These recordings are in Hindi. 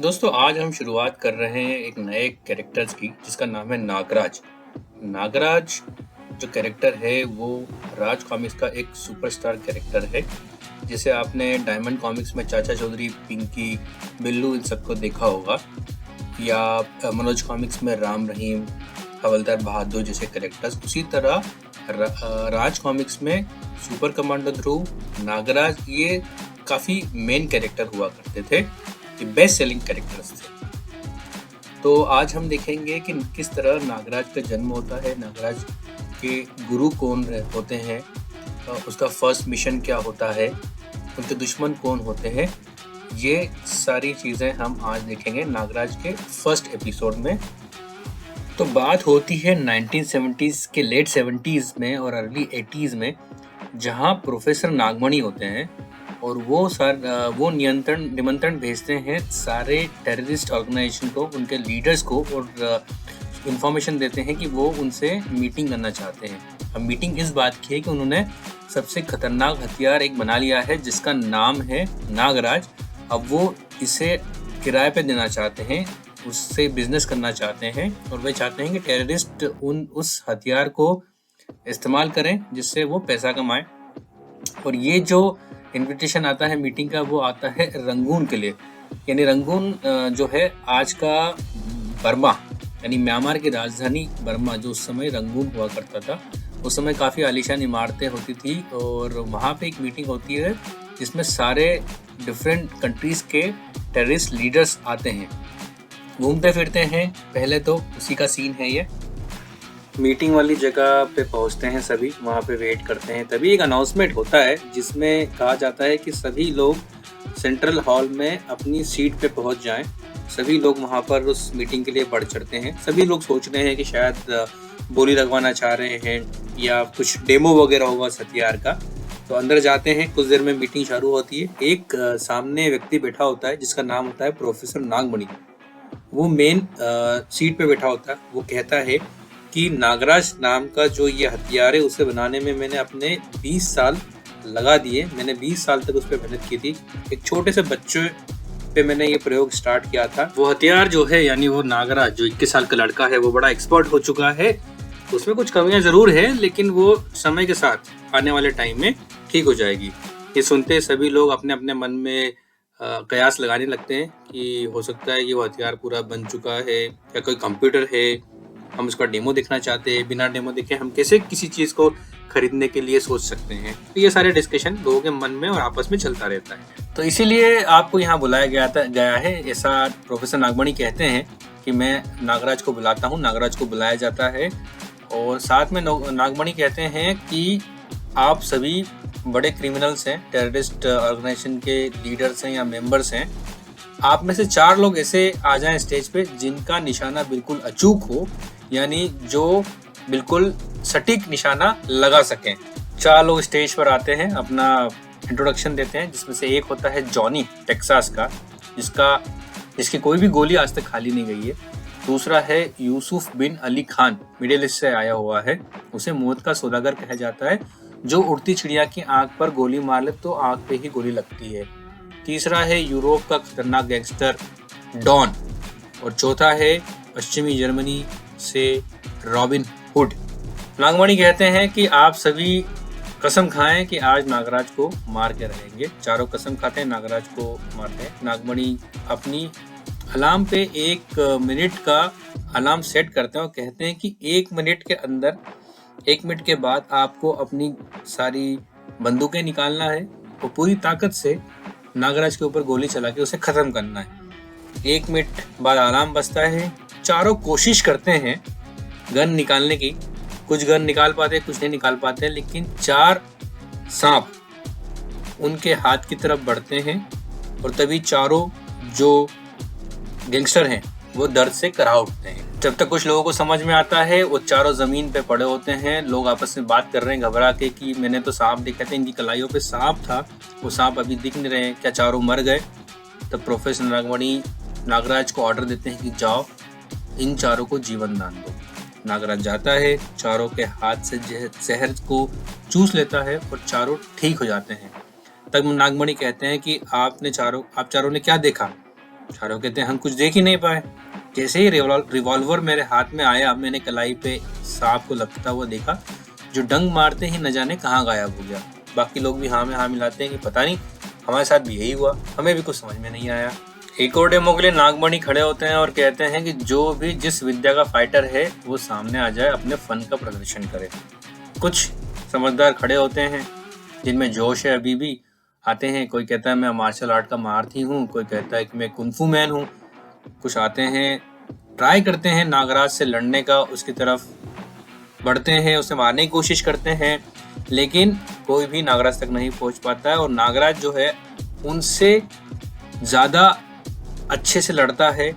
दोस्तों आज हम शुरुआत कर रहे हैं एक नए कैरेक्टर्स की जिसका नाम है नागराज। नागराज जो कैरेक्टर है वो राज कॉमिक्स का एक सुपरस्टार कैरेक्टर है जिसे आपने डायमंड कॉमिक्स में चाचा चौधरी, पिंकी, बिल्लू इन सबको देखा होगा या मनोज कॉमिक्स में राम रहीम, हवलदार बहादुर जैसे कैरेक्टर्स। उसी तरह राज कॉमिक्स में सुपर कमांडो ध्रुव, नागराज ये काफ़ी मेन कैरेक्टर हुआ करते थे, ये बेस्ट सेलिंग कैरेक्टर्स थे। तो आज हम देखेंगे कि किस तरह नागराज का जन्म होता है, नागराज के गुरु कौन होते हैं, उसका फर्स्ट मिशन क्या होता है, उनके दुश्मन कौन होते हैं। ये सारी चीज़ें हम आज देखेंगे नागराज के फर्स्ट एपिसोड में। तो बात होती है 1970s के लेट 70s में और अर्ली 80s में, जहाँ प्रोफेसर नागमणि होते हैं और वो निमंत्रण भेजते हैं सारे टेररिस्ट ऑर्गेनाइजेशन को, उनके लीडर्स को, और इंफॉर्मेशन देते हैं कि वो उनसे मीटिंग करना चाहते हैं। अब मीटिंग इस बात की है कि उन्होंने सबसे खतरनाक हथियार एक बना लिया है जिसका नाम है नागराज। अब वो इसे किराए पे देना चाहते हैं, उससे बिजनेस करना चाहते हैं और वे चाहते हैं कि टेररिस्ट उस हथियार को इस्तेमाल करें जिससे वो पैसा कमाएं। और ये जो इनविटेशन आता है मीटिंग का वो आता है रंगून के लिए, यानी रंगून जो है आज का बर्मा, यानी म्यांमार की राजधानी बर्मा, जो उस समय रंगून हुआ करता था। उस समय काफ़ी आलीशान इमारतें होती थी और वहाँ पे एक मीटिंग होती है जिसमें सारे डिफरेंट कंट्रीज़ के टेररिस्ट लीडर्स आते हैं, घूमते फिरते हैं। पहले तो उसी का सीन है ये। मीटिंग वाली जगह पे पहुंचते हैं सभी, वहाँ पे वेट करते हैं। तभी एक अनाउंसमेंट होता है जिसमें कहा जाता है कि सभी लोग सेंट्रल हॉल में अपनी सीट पे पहुंच जाएं। सभी लोग वहाँ पर उस मीटिंग के लिए बढ़ चढ़ते हैं। सभी लोग सोच रहे हैं कि शायद बोली लगवाना चाह रहे हैं या कुछ डेमो वगैरह होगा हथियार का। तो अंदर जाते हैं, कुछ देर में मीटिंग शुरू होती है। एक सामने व्यक्ति बैठा होता है जिसका नाम होता है प्रोफेसर नागमणि। वो मेन सीट पे बैठा होता है। वो कहता है कि नागराज नाम का जो ये हथियार है उसे बनाने में मैंने अपने 20 साल लगा दिए। मैंने 20 साल तक उस पर मेहनत की थी। एक छोटे से बच्चे पे मैंने ये प्रयोग स्टार्ट किया था। वो हथियार जो है, यानी वो नागराज जो 21 साल का लड़का है, वो बड़ा एक्सपर्ट हो चुका है। उसमें कुछ कमियां जरूर है लेकिन वो समय के साथ आने वाले टाइम में ठीक हो जाएगी। ये सुनते सभी लोग अपने अपने मन में कयास लगाने लगते हैं कि हो सकता है कि वो हथियार पूरा बन चुका है या कोई कंप्यूटर है, हम उसका डेमो देखना चाहते हैं। बिना डेमो देखे हम कैसे किसी चीज़ को खरीदने के लिए सोच सकते हैं। तो ये सारे डिस्कशन लोगों के मन में और आपस में चलता रहता है। तो इसीलिए आपको यहाँ बुलाया गया है। ऐसा प्रोफेसर नागमणि कहते हैं कि मैं नागराज को बुलाता हूँ। नागराज को बुलाया जाता है और साथ में नागमणि कहते हैं कि आप सभी बड़े क्रिमिनल्स हैं, टेररिस्ट ऑर्गेनाइजेशन के लीडर्स हैं या मेंबर्स हैं। आप में से 4 लोग ऐसे आ जाएं स्टेज पे जिनका निशाना बिल्कुल अचूक हो, यानी जो बिल्कुल सटीक निशाना लगा सकें। 4 लोग स्टेज पर आते हैं, अपना इंट्रोडक्शन देते हैं, जिसमें से एक होता है जॉनी टेक्सास का, जिसकी कोई भी गोली आज तक खाली नहीं गई है। दूसरा है यूसुफ बिन अली खान, मिडिल ईस्ट से आया हुआ है। उसे मौत का सौदागर कहा जाता है, जो उड़ती चिड़िया की आंख पर गोली मार ले तो आंख पे ही गोली लगती है। तीसरा है यूरोप का खतरनाक गैंगस्टर डॉन और चौथा है पश्चिमी जर्मनी से रॉबिन हुड। नागमणि कहते हैं कि आप सभी कसम खाएं कि आज नागराज को मार के रहेंगे। चारों कसम खाते हैं, नागराज को मारते हैं। नागमणि अपनी अलार्म पे 1 मिनट का अलार्म सेट करते हैं और कहते हैं कि 1 मिनट के अंदर, 1 मिनट के बाद आपको अपनी सारी बंदूकें निकालना है और पूरी ताकत से नागराज के ऊपर गोली चला के उसे खत्म करना है। 1 मिनट बाद अलार्म बजता है। चारों कोशिश करते हैं गन निकालने की। कुछ गन निकाल पाते हैं, कुछ नहीं निकाल पाते हैं, लेकिन 4 सांप उनके हाथ की तरफ बढ़ते हैं और तभी चारों जो गैंगस्टर हैं वो दर्द से कराह उठते हैं। जब तक कुछ लोगों को समझ में आता है, वो चारों जमीन पे पड़े होते हैं। लोग आपस में बात कर रहे हैं घबरा के कि मैंने तो सांप देखा था, इनकी कलाइयों पे सांप था, वो सांप अभी दिख नहीं रहे हैं, क्या चारों मर गए? तब प्रोफेसर नागमणि नागराज को ऑर्डर देते हैं कि जाओ इन चारों को जीवन दान दो। नागराज जाता है, चारों के हाथ से जहर को चूस लेता है और चारों ठीक हो जाते हैं। तब नागमणि कहते हैं कि आप चारों ने क्या देखा? चारों कहते हैं हम कुछ देख ही नहीं पाए। जैसे ही रिवॉल्वर मेरे हाथ में आया, मैंने कलाई पे सांप को लगता हुआ देखा, जो डंग मारते ही न जाने कहाँ गायब हो गया। बाकी लोग भी हाँ में हाँ मिलाते हैं कि पता नहीं, हमारे साथ भी यही हुआ, हमें भी कुछ समझ में नहीं आया। एक और डेमो के लिए नागमणि खड़े होते हैं और कहते हैं कि जो भी जिस विद्या का फाइटर है वो सामने आ जाए, अपने फन का प्रदर्शन करे। कुछ समझदार खड़े होते हैं जिनमें जोश है अभी भी, आते हैं। कोई कहता है मैं मार्शल आर्ट का महारथी हूँ, कोई कहता है कि मैं कुंफू मैन हूँ। कुछ आते हैं, ट्राई करते हैं नागराज से लड़ने का, उसकी तरफ बढ़ते हैं, उसे मारने की कोशिश करते हैं, लेकिन कोई भी नागराज तक नहीं पहुंच पाता है। और नागराज जो है उनसे ज़्यादा अच्छे से लड़ता है।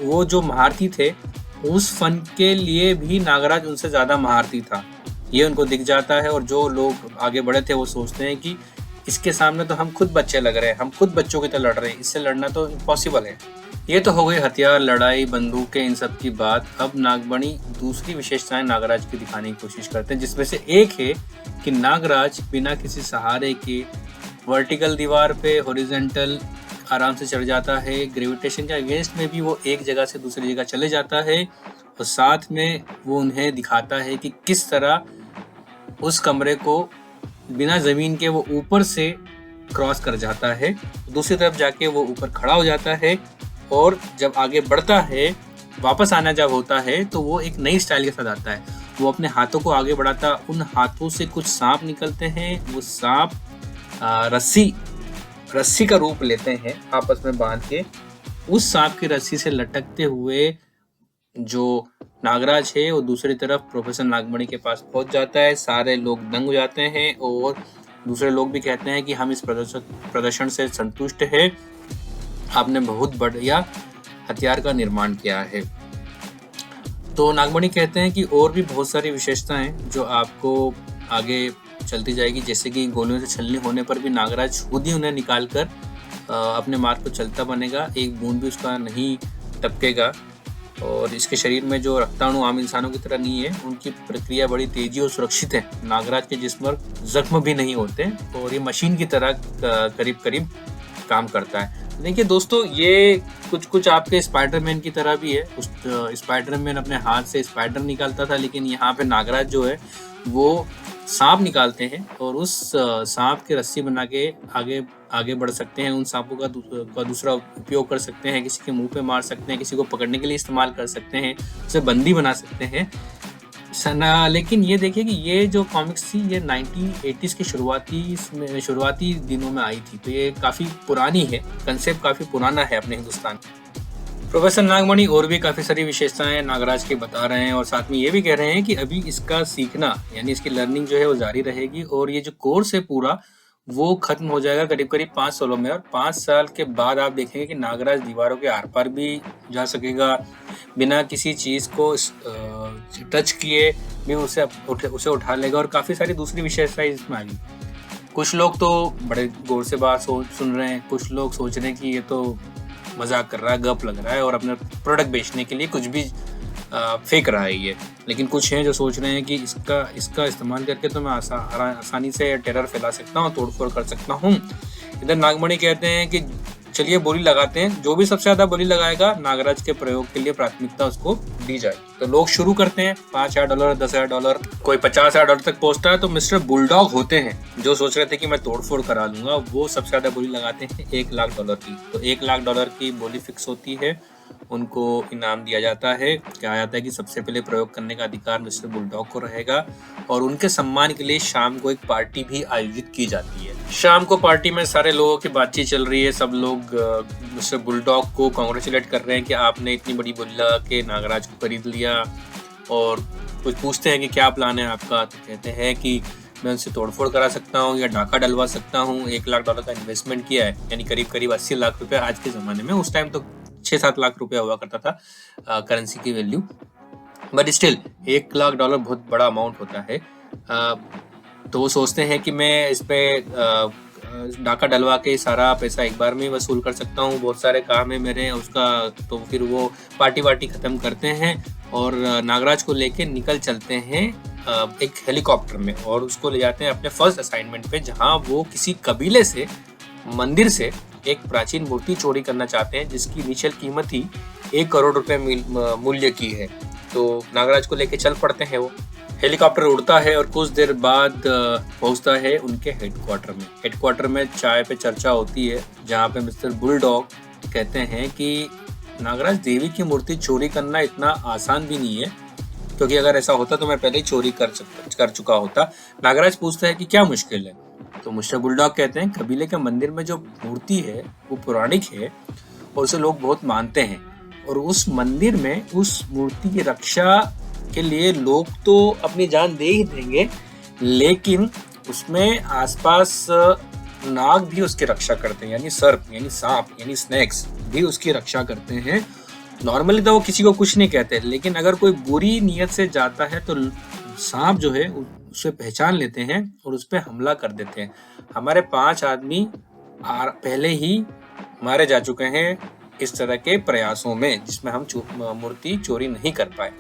वो जो महारथी थे, उस फन के लिए भी नागराज उनसे ज़्यादा महारथी था, ये उनको दिख जाता है। और जो लोग आगे बढ़े थे वो सोचते हैं कि इसके सामने तो हम खुद बच्चे लग रहे हैं, हम खुद बच्चों की तरह लड़ रहे हैं, इससे लड़ना तो इम्पॉसिबल है। ये तो हो गई हथियार, लड़ाई, बंदूकें, इन सब की बात। अब नागमणि दूसरी विशेषताएं नागराज की दिखाने की कोशिश करते हैं, जिसमें से एक है कि नागराज बिना किसी सहारे के वर्टिकल दीवार पे हॉरिजॉन्टल आराम से चढ़ जाता है। ग्रेविटेशन के अगेंस्ट में भी वो एक जगह से दूसरी जगह चले जाता है, और साथ में वो उन्हें दिखाता है कि किस तरह उस कमरे को बिना जमीन के वो ऊपर से क्रॉस कर जाता है। दूसरी तरफ जाके वो ऊपर खड़ा हो जाता है, और जब आगे बढ़ता है, वापस आना जब होता है, तो वो एक नई स्टाइल के साथ आता है। वो अपने हाथों को आगे बढ़ाता, उन हाथों से कुछ सांप निकलते हैं। वो सांप रस्सी का रूप लेते हैं, आपस में बांध के। उस सांप की रस्सी से लटकते हुए जो नागराज है वो दूसरी तरफ प्रोफेसर नागमणि के पास पहुंच जाता है। सारे लोग दंग हो जाते हैं, और दूसरे लोग भी कहते हैं कि हम इस प्रदर्शन से संतुष्ट हैं, आपने बहुत बढ़िया हथियार का निर्माण किया है। तो नागमणि कहते हैं कि और भी बहुत सारी विशेषताएं जो आपको आगे चलती जाएगी, जैसे कि गोलियों से छलनी होने पर भी नागराज खुद ही उन्हें निकाल कर अपने मार्ग पर चलता बनेगा, एक बूंद भी उसका नहीं टपकेगा। और इसके शरीर में जो रक्ताणु आम इंसानों की तरह नहीं है, उनकी प्रक्रिया बड़ी तेजी और सुरक्षित है। नागराज के जिस्म पर जख्म भी नहीं होते, और ये मशीन की तरह करीब करीब काम करता है। देखिए दोस्तों, ये कुछ आपके स्पाइडरमैन की तरह भी है। उस स्पाइडरमैन अपने हाथ से स्पाइडर निकालता था, लेकिन यहाँ पे नागराज जो है वो सांप निकालते हैं, और उस सांप की रस्सी बना के आगे बढ़ सकते हैं। उन सांपों का दूसरा उपयोग कर सकते हैं, किसी के मुंह पे मार सकते हैं, किसी को पकड़ने के लिए इस्तेमाल कर सकते हैं, उसे बंदी बना सकते हैं। लेकिन ये देखिए कि ये जो कॉमिक्स थी, ये 1980s के शुरुआती दिनों में आई थी, तो ये काफ़ी पुरानी है, कंसेप्ट काफ़ी पुराना है अपने हिंदुस्तान। प्रोफेसर नागमणि और भी काफ़ी सारी विशेषताएं नागराज के बता रहे हैं, और साथ में ये भी कह रहे हैं कि अभी इसका सीखना, यानी इसकी लर्निंग जो है वो जारी रहेगी, और ये जो कोर्स है पूरा वो खत्म हो जाएगा करीब 5 सालों में। और 5 साल के बाद आप देखेंगे कि नागराज दीवारों के आर पार भी जा सकेगा, बिना किसी चीज़ को टच किए भी उसे उठा लेगा, और काफ़ी सारी दूसरी विशेषताएं इसमें आ गई। कुछ लोग तो बड़े गौर से बात सुन रहे हैं, कुछ लोग सोच रहे हैं कि ये तो मजाक कर रहा है, गप लग रहा है, और अपने प्रोडक्ट बेचने के लिए कुछ भी फेंक रहा है ये। लेकिन कुछ हैं जो सोच रहे हैं कि इसका इस्तेमाल करके तो मैं आसानी से टेरर फैला सकता हूँ, तोड़फोड़ कर सकता हूँ। इधर नागमणि कहते हैं कि चलिए बोली लगाते हैं, जो भी सबसे ज्यादा बोली लगाएगा नागराज के प्रयोग के लिए प्राथमिकता उसको दी जाए। तो लोग शुरू करते हैं, $5,000, $10,000, कोई $50,000 तक पहुंचता है। तो मिस्टर बुलडॉग होते हैं जो सोच रहे थे कि मैं तोड़फोड़ करा लूंगा, वो सबसे ज्यादा बोली लगाते हैं $1,00,000 की। तो $1,00,000 की बोली फिक्स होती है, उनको इनाम दिया जाता है। कहा जाता है कि सबसे पहले प्रयोग करने का अधिकार मिस्टर बुलडॉग को रहेगा, और उनके सम्मान के लिए शाम को एक पार्टी भी आयोजित की जाती है। शाम को पार्टी में सारे लोगों की बातचीत चल रही है, सब लोग मिस्टर बुलडॉग को कांग्रेचुलेट कर रहे हैं कि आपने इतनी बड़ी बोली लगा के नागराज को खरीद लिया। और कुछ पूछते हैं कि क्या प्लान है आपका, तो कहते हैं कि मैं उनसे तोड़फोड़ करा सकता हूँ या डाका डलवा सकता हूँ। $1,00,000 का इन्वेस्टमेंट किया है, यानी करीब 80 लाख रुपए आज के ज़माने में। उस टाइम तो 6-7 लाख रुपया हुआ करता था करेंसी की वैल्यू, बट स्टिल $1,00,000 बहुत बड़ा अमाउंट होता है। तो वो सोचते हैं कि मैं इस पे डाका डलवा के सारा पैसा एक बार में वसूल कर सकता हूँ, बहुत सारे काम है मेरे उसका। तो फिर वो पार्टी खत्म करते हैं और नागराज को लेके निकल चलते हैं एक हेलीकॉप्टर में, और उसको ले जाते हैं अपने फर्स्ट असाइनमेंट पे, जहाँ वो किसी कबीले से मंदिर से एक प्राचीन मूर्ति चोरी करना चाहते हैं जिसकी इनिशियल कीमत ही 1 करोड़ रुपए मूल्य की है। तो नागराज को लेके चल पड़ते हैं वो। हेलीकॉप्टर उड़ता है और कुछ देर बाद पहुंचता है उनके हेडक्वार्टर में। हेडक्वार्टर में चाय पे चर्चा होती है जहाँ पे मिस्टर बुलडॉग कहते हैं कि नागराज देवी की मूर्ति चोरी करना इतना आसान भी नहीं है, क्योंकि अगर ऐसा होता तो मैं पहले ही चोरी कर चुका होता। नागराज पूछता है कि क्या मुश्किल है, तो मिस्टर बुलडॉग कहते हैं कबीले के मंदिर में जो मूर्ति है वो पौराणिक है और उसे लोग बहुत मानते हैं, और उस मंदिर में उस मूर्ति की रक्षा के लिए लोग तो अपनी जान दे ही देंगे, लेकिन उसमें आसपास नाग भी उसकी रक्षा करते हैं, यानी सर्प यानी सांप यानी स्नेक्स भी उसकी रक्षा करते हैं। नॉर्मली तो वो किसी को कुछ नहीं कहते, लेकिन अगर कोई बुरी नीयत से जाता है तो सांप जो है उसे पहचान लेते हैं और उस पर हमला कर देते हैं। हमारे 5 आदमी पहले ही मारे जा चुके हैं इस तरह के प्रयासों में, जिसमें हम मूर्ति चोरी नहीं कर पाए।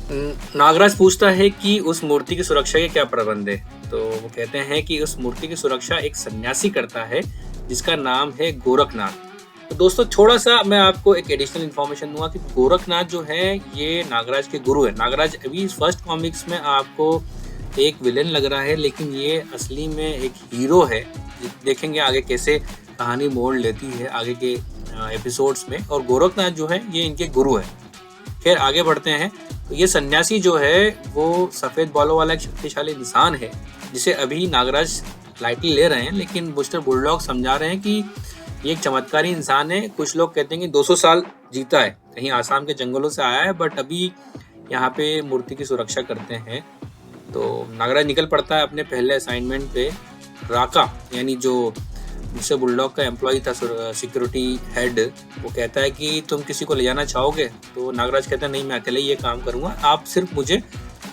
नागराज पूछता है कि उस मूर्ति की सुरक्षा के क्या प्रबंध है, तो वो कहते हैं कि उस मूर्ति की सुरक्षा एक सन्यासी करता है जिसका नाम है गोरखनाथ। तो दोस्तों थोड़ा सा मैं आपको एक एडिशनल इन्फॉर्मेशन दूंगा कि गोरखनाथ जो है ये नागराज के गुरु है। नागराज अभी फर्स्ट कॉमिक्स में आपको एक विलेन लग रहा है, लेकिन ये असली में एक हीरो है। देखेंगे आगे कैसे कहानी मोड़ लेती है आगे के एपिसोड्स में। और गोरखनाथ जो है ये इनके गुरु है। खैर आगे बढ़ते हैं। तो ये सन्यासी जो है वो सफेद बालों वाला एक शक्तिशाली इंसान है जिसे अभी नागराज लाइटली ले रहे हैं, लेकिन मिस्टर बुलडॉग समझा रहे हैं कि ये एक चमत्कारी इंसान है। कुछ लोग कहते हैं कि 200 साल जीता है, कहीं आसाम के जंगलों से आया है, बट अभी यहाँ पे मूर्ति की सुरक्षा करते हैं। तो नागराज निकल पड़ता है अपने पहले असाइनमेंट पे। राका यानी जो मिस्टर बुलडॉग का एम्प्लॉय था, सिक्योरिटी हेड, वो कहता है कि तुम किसी को ले जाना चाहोगे, तो नागराज कहता है नहीं मैं अकेले ये काम करूँगा, आप सिर्फ मुझे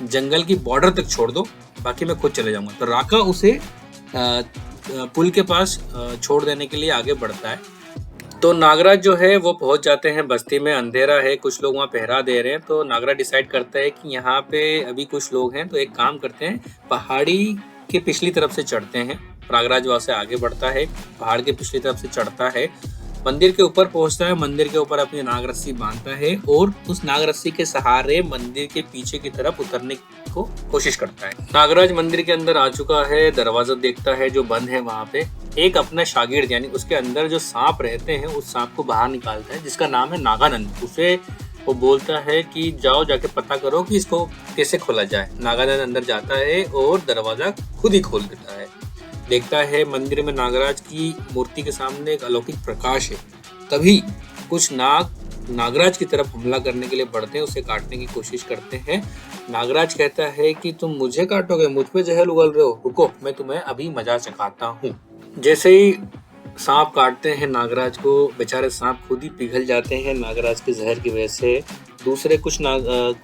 जंगल की बॉर्डर तक छोड़ दो, बाकी मैं खुद चले जाऊँगा। तो राका उसे पुल के पास छोड़ देने के लिए आगे बढ़ता है। तो नागराज जो है वो पहुंच जाते हैं बस्ती में। अंधेरा है, कुछ लोग वहाँ पहरा दे रहे हैं। तो नागराज डिसाइड करता है कि यहाँ पे अभी कुछ लोग हैं, तो एक काम करते हैं, पहाड़ी के पिछली तरफ से चढ़ते हैं। नागराज वहाँ से आगे बढ़ता है, पहाड़ के पिछली तरफ से चढ़ता है, मंदिर के ऊपर पहुंचता है, मंदिर के ऊपर अपनी नाग रस्सी बांधता है और उस नाग रस्सी के सहारे मंदिर के पीछे की तरफ उतरने को कोशिश करता है। नागराज मंदिर के अंदर आ चुका है, दरवाजा देखता है जो बंद है। वहाँ पे एक अपना शागिर्द यानी उसके अंदर जो सांप रहते हैं उस सांप को बाहर निकालता है, जिसका नाम है नागानंद। उसे वो बोलता है कि जाओ जाके पता करो कि इसको कैसे खोला जाए। नागानंद अंदर जाता है और दरवाजा खुद ही खोल देता है। देखता है मंदिर में नागराज की मूर्ति के सामने एक अलौकिक प्रकाश है। तभी कुछ नाग नागराज की तरफ हमला करने के लिए बढ़ते हैं, उसे काटने की कोशिश करते हैं। नागराज कहता है कि तुम मुझे काटोगे, मुझ पे जहर उगल रहे हो, रुको मैं तुम्हें अभी मजा चखाता हूँ। जैसे ही सांप काटते हैं नागराज को, बेचारे सांप खुद ही पिघल जाते हैं नागराज के जहर की वजह से। दूसरे कुछ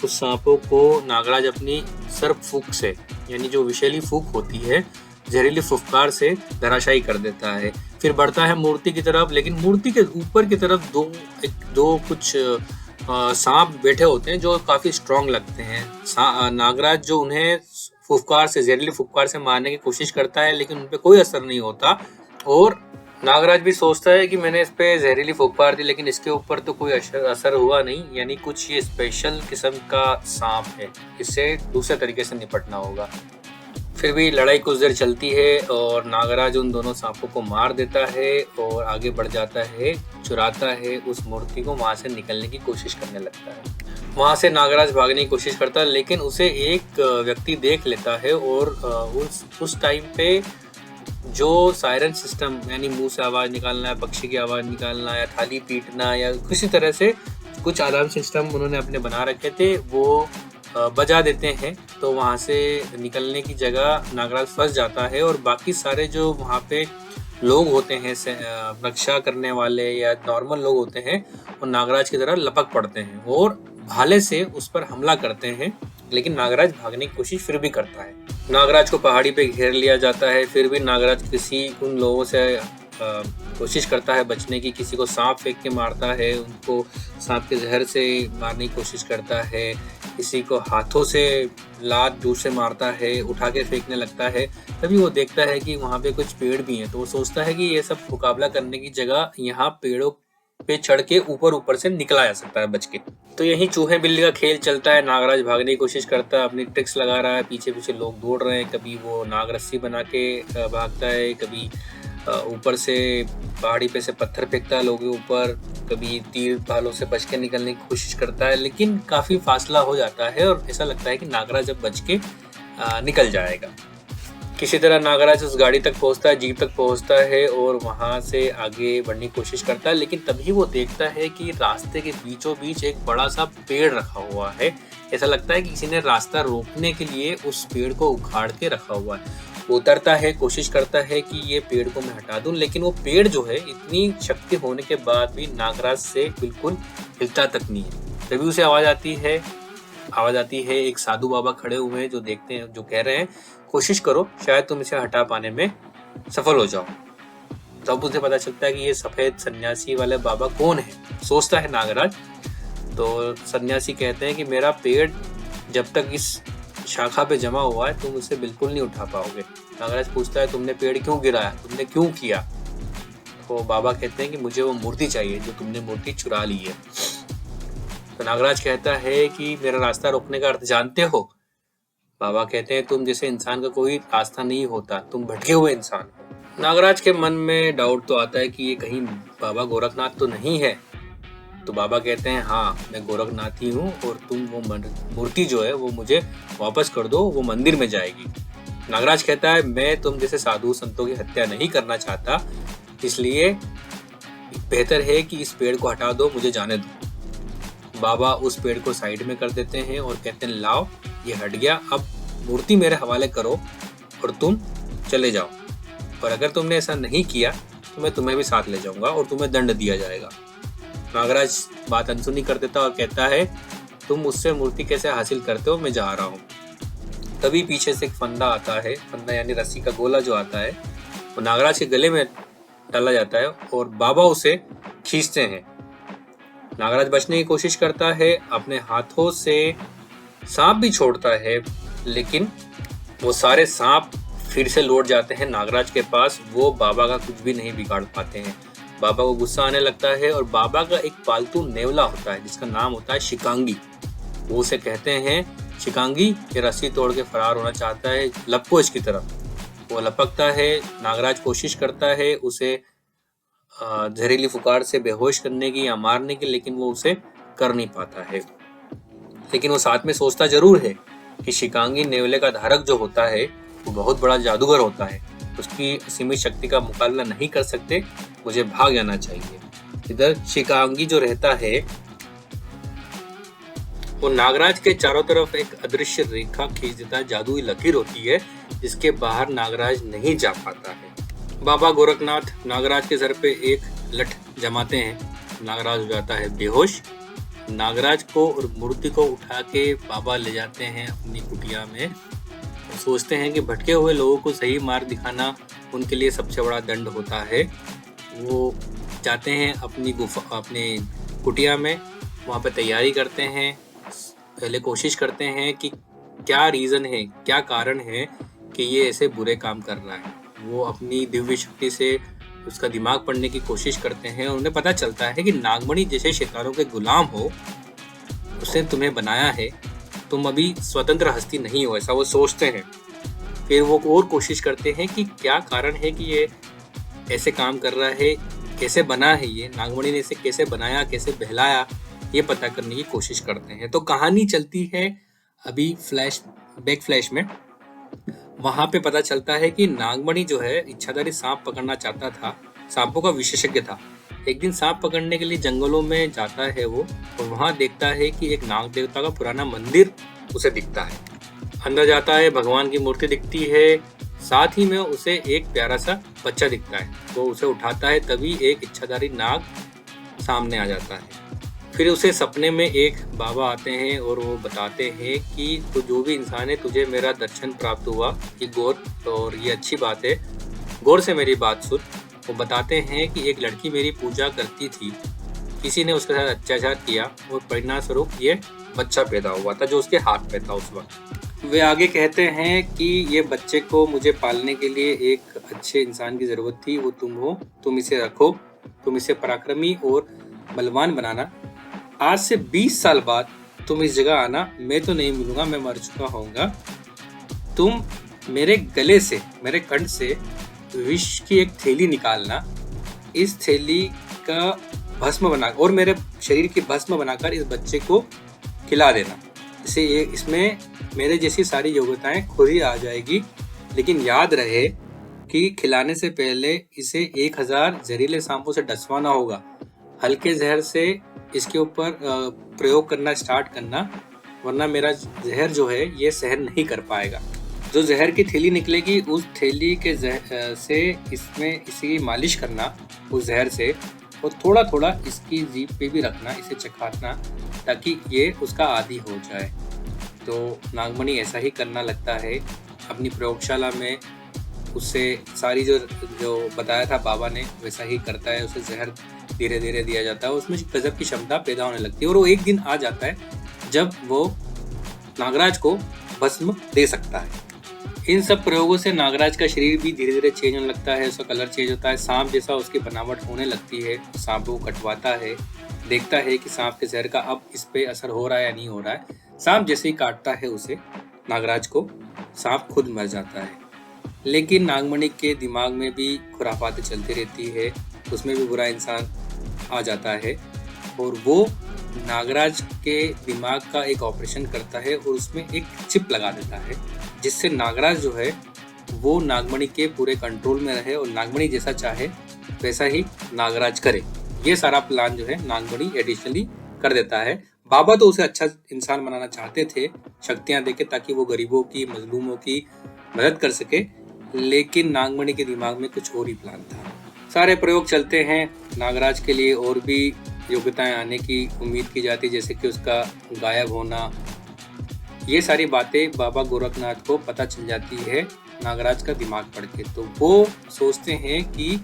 सांपों को नागराज अपनी सर्प फूंक से यानी जो विषैली फूंक होती है, जहरीली फुफकार से धराशायी कर देता है। फिर बढ़ता है मूर्ति की तरफ, लेकिन मूर्ति के ऊपर की तरफ दो कुछ सांप बैठे होते हैं जो काफी स्ट्रांग लगते हैं। नागराज जो उन्हें फुफकार से जहरीली फुफकार से मारने की कोशिश करता है, लेकिन उनपे कोई असर नहीं होता। और नागराज भी सोचता है कि मैंने इस पे जहरीली फुफकार दी, लेकिन इसके ऊपर तो कोई असर हुआ नहीं, यानी कुछ ये स्पेशल किस्म का सांप है, इससे दूसरे तरीके से निपटना होगा। फिर भी लड़ाई कुछ देर चलती है और नागराज उन दोनों सांपों को मार देता है और आगे बढ़ जाता है, चुराता है उस मूर्ति को, वहां से निकलने की कोशिश करने लगता है। वहां से नागराज भागने की कोशिश करता है, लेकिन उसे एक व्यक्ति देख लेता है और उस टाइम पे जो सायरन सिस्टम यानी मुंह से आवाज निकालना है, पक्षी की आवाज निकालना या थाली पीटना या किसी तरह से कुछ अलार्म सिस्टम उन्होंने अपने बना रखे थे, वो बजा देते हैं। तो वहाँ से निकलने की जगह नागराज फंस जाता है और बाकी सारे जो वहाँ पे लोग होते हैं, रक्षा करने वाले या नॉर्मल लोग होते हैं, वो नागराज की तरह लपक पड़ते हैं और भाले से उस पर हमला करते हैं। लेकिन नागराज भागने की कोशिश फिर भी करता है। नागराज को पहाड़ी पे घेर लिया जाता है, फिर भी नागराज उन लोगों से कोशिश करता है बचने की। किसी को सांप फेंक के मारता है, उनको सांप के जहर से मारने की कोशिश करता है, किसी को हाथों से लात दूर से मारता है, उठा के फेंकने लगता है। तभी वो देखता है कि वहाँ पे कुछ पेड़ भी हैं, तो वो सोचता है कि ये सब मुकाबला करने की जगह यहाँ पेड़ों पे चढ़ के ऊपर से निकला जा सकता है बच के। तो यही चूहे बिल्ली का खेल चलता है। नागराज भागने की कोशिश करता है, अपनी ट्रिक्स लगा रहा है, पीछे पीछे लोग दौड़ रहे हैं। कभी वो नाग रस्सी बना के भागता है, कभी ऊपर से पहाड़ी पे से पत्थर फेंकता है लोगों के ऊपर, कभी तीर भालों से बच के निकलने की कोशिश करता है, लेकिन काफी फासला हो जाता है और ऐसा लगता है कि नागराज अब बच के निकल जाएगा। किसी तरह नागराज उस गाड़ी तक पहुंचता है, जीप तक पहुंचता है और वहां से आगे बढ़ने की कोशिश करता है, लेकिन तभी वो देखता है कि रास्ते के बीचों बीच एक बड़ा सा पेड़ रखा हुआ है। ऐसा लगता है कि किसी ने रास्ता रोकने के लिए उस पेड़ को उखाड़ के रखा हुआ है। वो उतरता है, कोशिश करता है कि ये पेड़ को मैं हटा दूं, लेकिन वो पेड़ जो है इतनी शक्ति होने के बाद भी नागराज से बिल्कुल हिलता तक नहीं है। तभी उसे आवाज आती है एक साधु बाबा खड़े हुए हैं, जो देखते हैं, जो कह रहे हैं कोशिश करो, शायद तुम इसे हटा पाने में सफल हो जाओ। तब उसे पता चलता है कि ये सफेद सन्यासी वाले बाबा कौन है। सोचता है नागराज, तो सन्यासी कहते हैं कि मेरा पेड़ जब तक इस शाखा पे जमा हुआ है तुम उसे बिल्कुल नहीं उठा पाओगे। नागराज पूछता है तुमने पेड़ क्यों गिराया, तुमने क्यों किया? तो बाबा कहते हैं कि मुझे वो मूर्ति चाहिए जो तुमने मूर्ति चुरा ली है। तो नागराज कहता है कि मेरा रास्ता रोकने का अर्थ जानते हो? बाबा कहते हैं तुम जैसे इंसान का कोई रास्ता नहीं होता, तुम भटके हुए इंसान हो। नागराज के मन में डाउट तो आता है कि ये कहीं बाबा गोरखनाथ तो नहीं है। तो बाबा कहते हैं हाँ, मैं गोरखनाथ ही हूँ और तुम वो मूर्ति जो है वो मुझे वापस कर दो, वो मंदिर में जाएगी। नागराज कहता है मैं तुम जैसे साधु संतों की हत्या नहीं करना चाहता, इसलिए बेहतर है कि इस पेड़ को हटा दो, मुझे जाने दो। बाबा उस पेड़ को साइड में कर देते हैं और कहते हैं लाओ, ये हट गया, अब मूर्ति मेरे हवाले करो और तुम चले जाओ, और अगर तुमने ऐसा नहीं किया तो मैं तुम्हें भी साथ ले जाऊंगा और तुम्हें दंड दिया जाएगा। नागराज बात अनसुनी कर देता और कहता है तुम मुझसे मूर्ति कैसे हासिल करते हो, मैं जा रहा हूँ। तभी पीछे से एक फंदा आता है, फंदा यानी रस्सी का गोला जो आता है वो नागराज के गले में डाला जाता है और बाबा उसे खींचते हैं। नागराज बचने की कोशिश करता है, अपने हाथों से सांप भी छोड़ता है, लेकिन वो सारे सांप फिर से लौट जाते हैं नागराज के पास। वो बाबा का कुछ भी नहीं बिगाड़ पाते हैं। बाबा को गुस्सा आने लगता है और बाबा का एक पालतू नेवला होता है जिसका नाम होता है शिकांगी। वो उसे कहते हैं शिकांगी, ये रस्सी तोड़ के फरार होना चाहता है, लपको इसकी तरफ। वो लपकता है, नागराज कोशिश करता है उसे जहरीली फुकार से बेहोश करने की या मारने की, लेकिन वो उसे कर नहीं पाता है। लेकिन वो साथ में सोचता जरूर है कि शिकांगी नेवले का धारक जो होता है वो बहुत बड़ा जादूगर होता है, उसकी असीमित शक्ति का मुकाबला नहीं कर सकते, मुझे भाग जाना चाहिए। इधर शिकांगी जो रहता है वो नागराज के चारों तरफ एक अदृश्य रेखा खींच देता है, जादुई लकीर होती है जिसके बाहर नागराज नहीं जा पाता है। बाबा गोरखनाथ नागराज के सर पे एक लठ जमाते हैं, नागराज हो जाता है बेहोश। नागराज को और मूर्ति को उठा के बाबा ले जाते हैं अपनी कुटिया में और सोचते हैं कि भटके हुए लोगों को सही मार्ग दिखाना उनके लिए सबसे बड़ा दंड होता है। वो जाते हैं अपनी कुटिया में, वहाँ पे तैयारी करते हैं, पहले कोशिश करते हैं कि क्या रीज़न है, क्या कारण है कि ये ऐसे बुरे काम कर रहा है। वो अपनी दिव्य शक्ति से उसका दिमाग पढ़ने की कोशिश करते हैं और उन्हें पता चलता है कि नागमणि जैसे शैतानों के गुलाम हो, उसने तुम्हें बनाया है, तुम अभी स्वतंत्र हस्ती नहीं हो, ऐसा वो सोचते हैं। फिर वो और कोशिश करते हैं कि क्या कारण है कि ये ऐसे काम कर रहा है, कैसे बना है ये, नागमणि ने इसे कैसे बनाया, कैसे बहलाया, ये पता करने की कोशिश करते हैं। तो कहानी चलती है अभी फ्लैश में। वहां पे पता चलता है कि नागमणि जो है इच्छाधारी सांप पकड़ना चाहता था, सांपों का विशेषज्ञ था। एक दिन सांप पकड़ने के लिए जंगलों में जाता है वो, और वहां देखता है कि एक नाग देवता का पुराना मंदिर उसे दिखता है। अंदर जाता है, भगवान की मूर्ति दिखती है, साथ ही में उसे एक प्यारा सा बच्चा दिखता है। वो उसे उठाता है, तभी एक इच्छाधारी नाग सामने आ जाता है। फिर उसे सपने में एक बाबा आते हैं और वो बताते हैं कि तो जो भी इंसान है, तुझे मेरा दर्शन प्राप्त हुआ, ये गौर, और ये अच्छी बात है, गौर से मेरी बात सुन। वो बताते हैं कि एक लड़की मेरी पूजा करती थी, किसी ने उसके साथ अत्याचार किया और परिणाम स्वरूप ये बच्चा पैदा हुआ था जो उसके हाथ में था उस वक्त। वे आगे कहते हैं कि ये बच्चे को मुझे पालने के लिए एक अच्छे इंसान की ज़रूरत थी, वो तुम हो, तुम इसे रखो, तुम इसे पराक्रमी और बलवान बनाना। आज से 20 साल बाद तुम इस जगह आना, मैं तो नहीं मिलूंगा, मैं मर चुका होऊंगा। तुम मेरे गले से, मेरे कंठ से विष की एक थैली निकालना, इस थैली का भस्म बना और मेरे शरीर की भस्म बनाकर इस बच्चे को खिला देना। इसे ये इसमें मेरे जैसी सारी योग्यताएं खुद ही आ जाएगी, लेकिन याद रहे कि खिलाने से पहले इसे 1000 जहरीले सांपों से डसवाना होगा। हल्के जहर से इसके ऊपर प्रयोग करना स्टार्ट करना, वरना मेरा जहर जो है ये सहन नहीं कर पाएगा। जो जहर की थैली निकलेगी उस थैली के से इसमें इसकी मालिश करना उस जहर से, और थोड़ा थोड़ा इसकी जीभ पे भी रखना, इसे चखाना, ताकि ये उसका आदी हो जाए। तो नागमणि ऐसा ही करना लगता है अपनी प्रयोगशाला में। उससे सारी जो बताया था बाबा ने वैसा ही करता है। उसे जहर धीरे धीरे दिया जाता है, उसमें गजब की क्षमता पैदा होने लगती है और वो एक दिन आ जाता है जब वो नागराज को भस्म दे सकता है। इन सब प्रयोगों से नागराज का शरीर भी धीरे धीरे चेंज होने लगता है, उसका कलर चेंज होता है, सांप जैसा उसकी बनावट होने लगती है। सांप को कटवाता है, देखता है कि सांप के जहर का अब इस पे असर हो रहा है या नहीं हो रहा है। सांप जैसे ही काटता है उसे, नागराज को, सांप खुद मर जाता है। लेकिन नागमणि के दिमाग में भी खुराफातें चलती रहती है, उसमें भी बुरा इंसान आ जाता है और वो नागराज के दिमाग का एक ऑपरेशन करता है और उसमें एक चिप लगा देता है, जिससे नागराज जो है वो नागमणि के पूरे कंट्रोल में रहे और नागमणि जैसा चाहे वैसा ही नागराज करे। ये सारा प्लान जो है नागमणि एडिशनली कर देता है। बाबा तो उसे अच्छा इंसान बनाना चाहते थे शक्तियां देके, ताकि वो गरीबों की, मजलूमों की मदद कर सके, लेकिन नागमणि के दिमाग में कुछ और ही प्लान था। सारे प्रयोग चलते हैं, नागराज के लिए और भी योग्यताएं आने की उम्मीद की जाती है, जैसे कि उसका गायब होना। ये सारी बातें बाबा गोरखनाथ को पता चल जाती है नागराज का दिमाग पढ़ के। तो वो सोचते हैं कि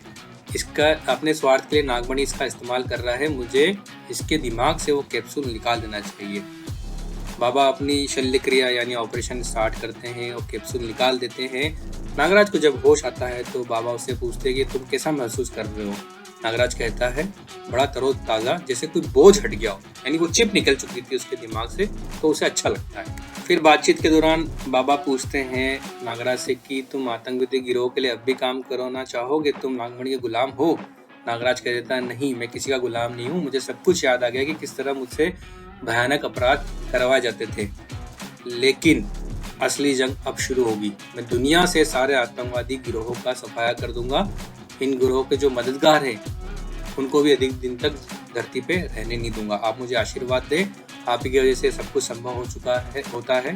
इसका अपने स्वार्थ के लिए नागमणि इसका इस्तेमाल कर रहा है, मुझे इसके दिमाग से वो कैप्सूल निकाल देना चाहिए। बाबा अपनी शल्य क्रिया यानी ऑपरेशन स्टार्ट करते हैं और कैप्सूल निकाल देते हैं। नागराज को जब होश आता है तो बाबा उससे पूछते हैं कि तुम कैसा महसूस कर रहे हो। नागराज कहता है बड़ा तरोताज़ा, जैसे कोई बोझ हट गया हो, यानी वो चिप निकल चुकी थी उसके दिमाग से, तो उसे अच्छा लगता है। फिर बातचीत के दौरान बाबा पूछते हैं नागराज से कि तुम आतंकवादी गिरोह के लिए अब भी काम करना चाहोगे, तुम नागमणि के गुलाम हो। नागराज कह देता है नहीं, मैं किसी का गुलाम नहीं हूँ, मुझे सब कुछ याद आ गया कि किस तरह मुझसे भयानक अपराध करवाए जाते थे, लेकिन असली जंग अब शुरू होगी। मैं दुनिया से सारे आतंकवादी गिरोहों का सफाया कर दूंगा। इन गिरोह के जो मददगार हैं उनको भी अधिक दिन तक धरती पे रहने नहीं दूंगा। आप मुझे आशीर्वाद दें, आप की वजह से सब कुछ संभव होता है।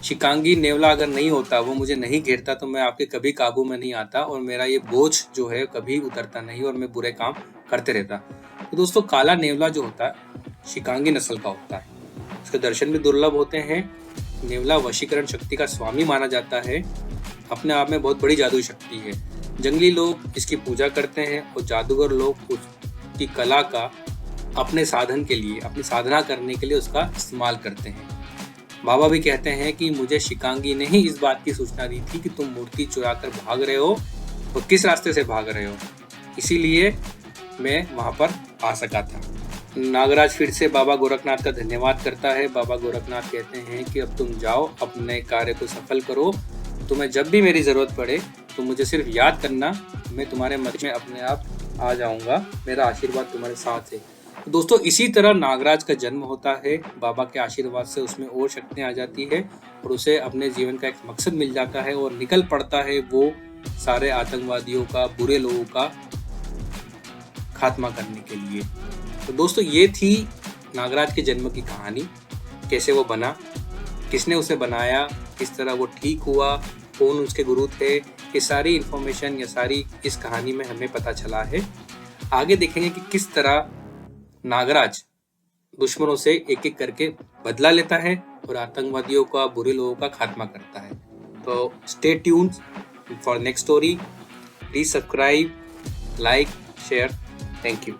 शिकांगी नेवला अगर नहीं होता, वो मुझे नहीं घेरता, तो मैं आपके कभी काबू में नहीं आता और मेरा ये बोझ जो है कभी उतरता नहीं और मैं बुरे काम करते रहता। तो दोस्तों, काला नेवला जो होता है शिकांगी नस्ल का होता है, उसके दर्शन भी दुर्लभ होते हैं। नेवला वशीकरण शक्ति का स्वामी माना जाता है, अपने आप में बहुत बड़ी जादुई शक्ति है। जंगली लोग इसकी पूजा करते हैं और जादूगर लोग उसकी कला का अपने साधन के लिए, अपनी साधना करने के लिए उसका इस्तेमाल करते हैं। बाबा भी कहते हैं कि मुझे शिकांगी ने ही इस बात की सूचना दी थी कि तुम मूर्ति चुरा कर भाग रहे हो और किस रास्ते से भाग रहे हो, इसीलिए मैं वहां पर आ सका था। नागराज फिर से बाबा गोरखनाथ का धन्यवाद करता है। बाबा गोरखनाथ कहते हैं कि अब तुम जाओ, अपने कार्य को सफल करो, तुम्हें जब भी मेरी ज़रूरत पड़े तो मुझे सिर्फ याद करना, मैं तुम्हारे मदद में अपने आप आ जाऊंगा, मेरा आशीर्वाद तुम्हारे साथ है। तो दोस्तों, इसी तरह नागराज का जन्म होता है। बाबा के आशीर्वाद से उसमें और शक्तियाँ आ जाती है और उसे अपने जीवन का एक मकसद मिल जाता है और निकल पड़ता है वो सारे आतंकवादियों का, बुरे लोगों का खात्मा करने के लिए। तो दोस्तों, ये थी नागराज के जन्म की कहानी, कैसे वो बना, किसने उसे बनाया, किस तरह वो ठीक हुआ, कौन उसके गुरु थे, ये सारी इन्फॉर्मेशन या सारी इस कहानी में हमें पता चला है। आगे देखेंगे कि किस तरह नागराज दुश्मनों से एक एक करके बदला लेता है और आतंकवादियों का, बुरे लोगों का खात्मा करता है। तो stay tuned for next story. Please subscribe, like, share. Thank you.